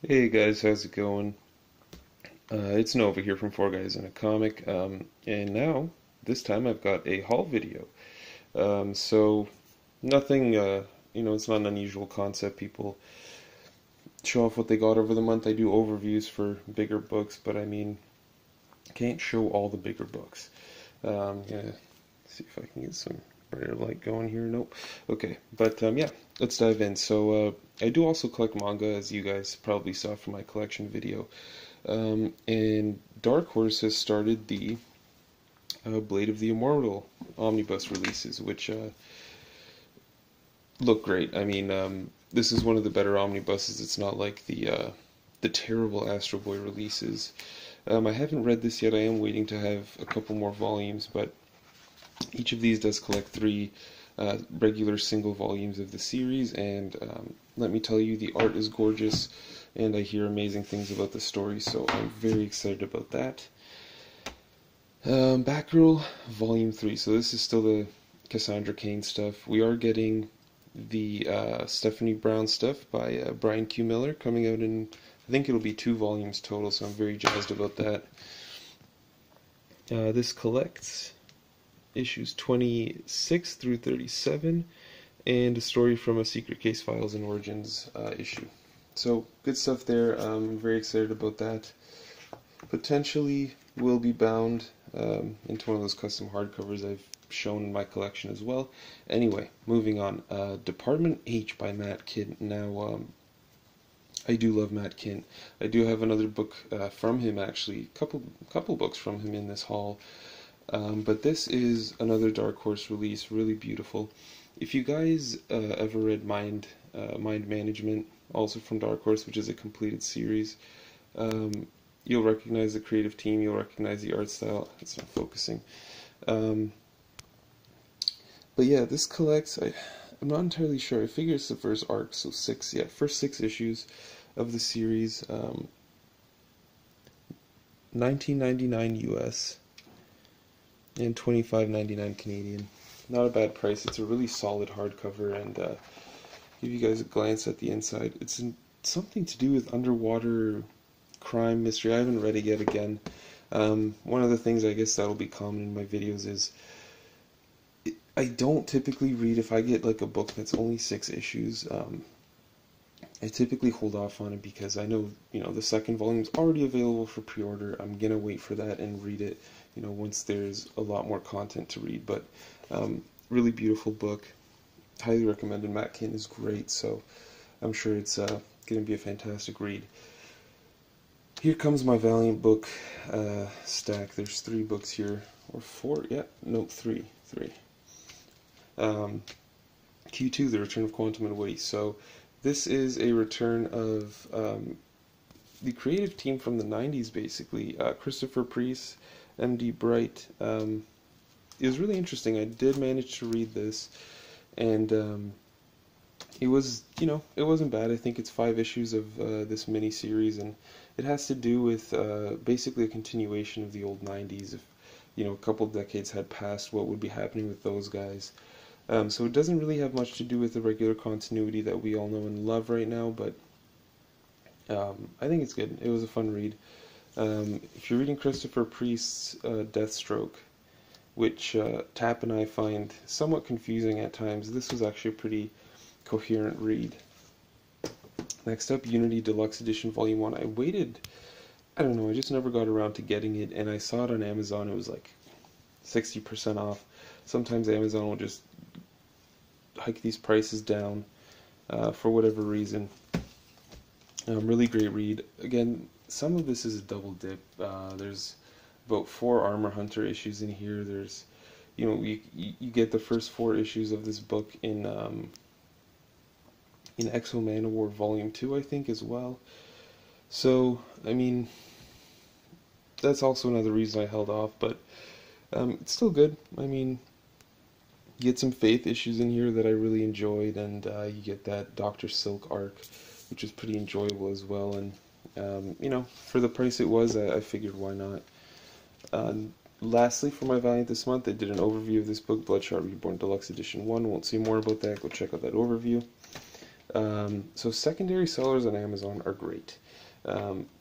Hey guys, how's it going? It's Nova here from Four Guys in a Comic, and now, this time I've got a haul video. So, nothing, it's not an unusual concept. People show off what they got over the month. I do overviews for bigger books, but I mean, can't show all the bigger books. Gonna see if I can get some brighter light going here. Nope. Okay, but yeah, let's dive in. So, I do also collect manga, as you guys probably saw from my collection video. And Dark Horse has started the Blade of the Immortal omnibus releases, which look great. I mean, this is one of the better omnibuses. It's not like the terrible Astro Boy releases. I haven't read this yet. I am waiting to have a couple more volumes, but each of these does collect three regular single volumes of the series, and let me tell you, the art is gorgeous, and I hear amazing things about the story, so I'm very excited about that. Batgirl Volume 3, so this is still the Cassandra Cain stuff. We are getting the Stephanie Brown stuff by Brian Q. Miller coming out in, I think it'll be 2 volumes total, so I'm very jazzed about that. This collects issues 26 through 37, and a story from a Secret Case Files and Origins issue. So, good stuff there. I'm very excited about that. Potentially will be bound into one of those custom hardcovers I've shown in my collection as well. Anyway, moving on. Department H by Matt Kint. Now, I do love Matt Kint. I do have another book from him, actually. Couple books from him in this haul. But this is another Dark Horse release, really beautiful. If you guys ever read Mind Management, also from Dark Horse, which is a completed series, you'll recognize the creative team, you'll recognize the art style. It's not focusing. But yeah, this collects, I'm not entirely sure, I figure it's the first arc, so first 6 issues of the series, $19.99 US. And $25.99 Canadian. Not a bad price. It's a really solid hardcover, and give you guys a glance at the inside. It's something to do with underwater crime mystery. I haven't read it yet again. One of the things I guess that'll be common in my videos is I don't typically read, if I get like a book that's only 6 issues, I typically hold off on it because I know, the second volume is already available for pre-order. I'm gonna wait for that and read it, once there's a lot more content to read. But really beautiful book, highly recommended. Matt Kint is great, so I'm sure it's gonna be a fantastic read. Here comes my Valiant book stack. There's 3 books here, or 4. Yeah, no, 3. Q2, The Return of Quantum and Woody. So this is a return of the creative team from the 90s, basically. Christopher Priest, M.D. Bright. It was really interesting. I did manage to read this, and it was, it wasn't bad. I think it's 5 issues of this mini-series, and it has to do with basically a continuation of the old 90s. If, a couple decades had passed, what would be happening with those guys. So it doesn't really have much to do with the regular continuity that we all know and love right now, but I think it's good. It was a fun read. If you're reading Christopher Priest's Deathstroke, which Tap and I find somewhat confusing at times, this was actually a pretty coherent read. Next up, Unity Deluxe Edition Volume 1. I waited, I don't know, I just never got around to getting it, and I saw it on Amazon. It was like 60% off. Sometimes Amazon will just hike these prices down for whatever reason. Really great read. Again, some of this is a double dip. There's about 4 Armor Hunter issues in here. There's, you get the first 4 issues of this book in Exo Manowar Volume 2, I think, as well. So, I mean, that's also another reason I held off, but it's still good. I mean, you get some Faith issues in here that I really enjoyed, and you get that Dr. Silk arc, which is pretty enjoyable as well, and for the price it was, I figured why not. Lastly, for my Valiant this month, I did an overview of this book, Bloodshot Reborn Deluxe Edition 1. Won't say more about that, go check out that overview. So secondary sellers on Amazon are great.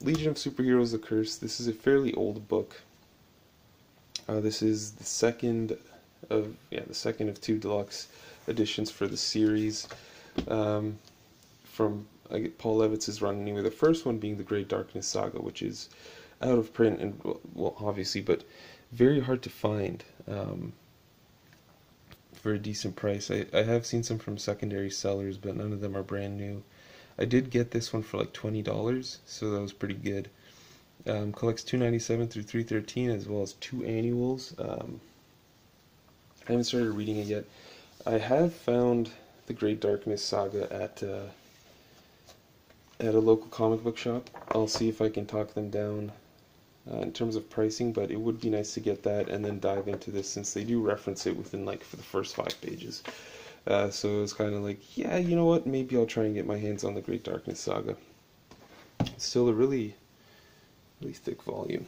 Legion of Superheroes: The Curse. This is a fairly old book. This is the second of two deluxe editions for the series. From Paul Levitz's run anyway. The first one being the Great Darkness Saga, which is out of print and, well, obviously, but very hard to find for a decent price. I have seen some from secondary sellers, but none of them are brand new. I did get this one for like $20, so that was pretty good. Collects 297 through 313, as well as 2 annuals. I haven't started reading it yet. I have found the Great Darkness Saga at a local comic book shop. I'll see if I can talk them down in terms of pricing, but it would be nice to get that and then dive into this, since they do reference it within, like, for the first 5 pages. So it's kind of like, yeah, you know what, maybe I'll try and get my hands on the Great Darkness Saga. It's still a really, really thick volume.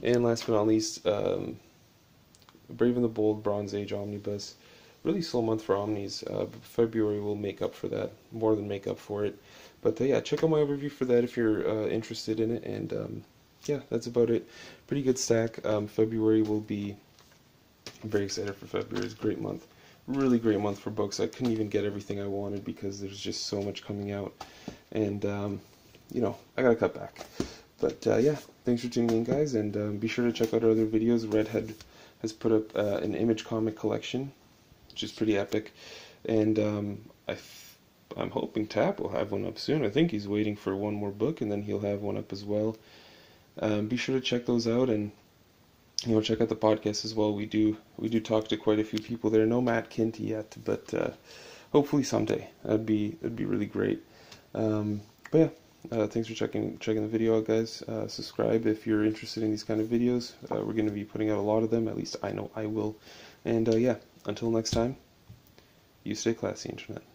And last but not least, Brave and the Bold Bronze Age Omnibus. Really slow month for Omnis. February will make up for that, more than make up for it. But yeah, check out my overview for that if you're interested in it. And yeah, that's about it. Pretty good stack. February will be, I'm very excited for February. It's a great month. Really great month for books. I couldn't even get everything I wanted because there's just so much coming out. And, you know, I gotta cut back. But yeah, thanks for tuning in, guys. And be sure to check out our other videos. Redhead has put up an Image comic collection, which is pretty epic. And I'm hoping Tap will have one up soon. I think he's waiting for one more book, and then he'll have one up as well. Be sure to check those out, and you know, check out the podcast as well. We do talk to quite a few people there. No Matt Kinty yet, but hopefully someday. That'd be really great. But yeah, thanks for checking the video out, guys. Subscribe if you're interested in these kind of videos. We're going to be putting out a lot of them. At least I know I will. And yeah, until next time, you stay classy, Internet.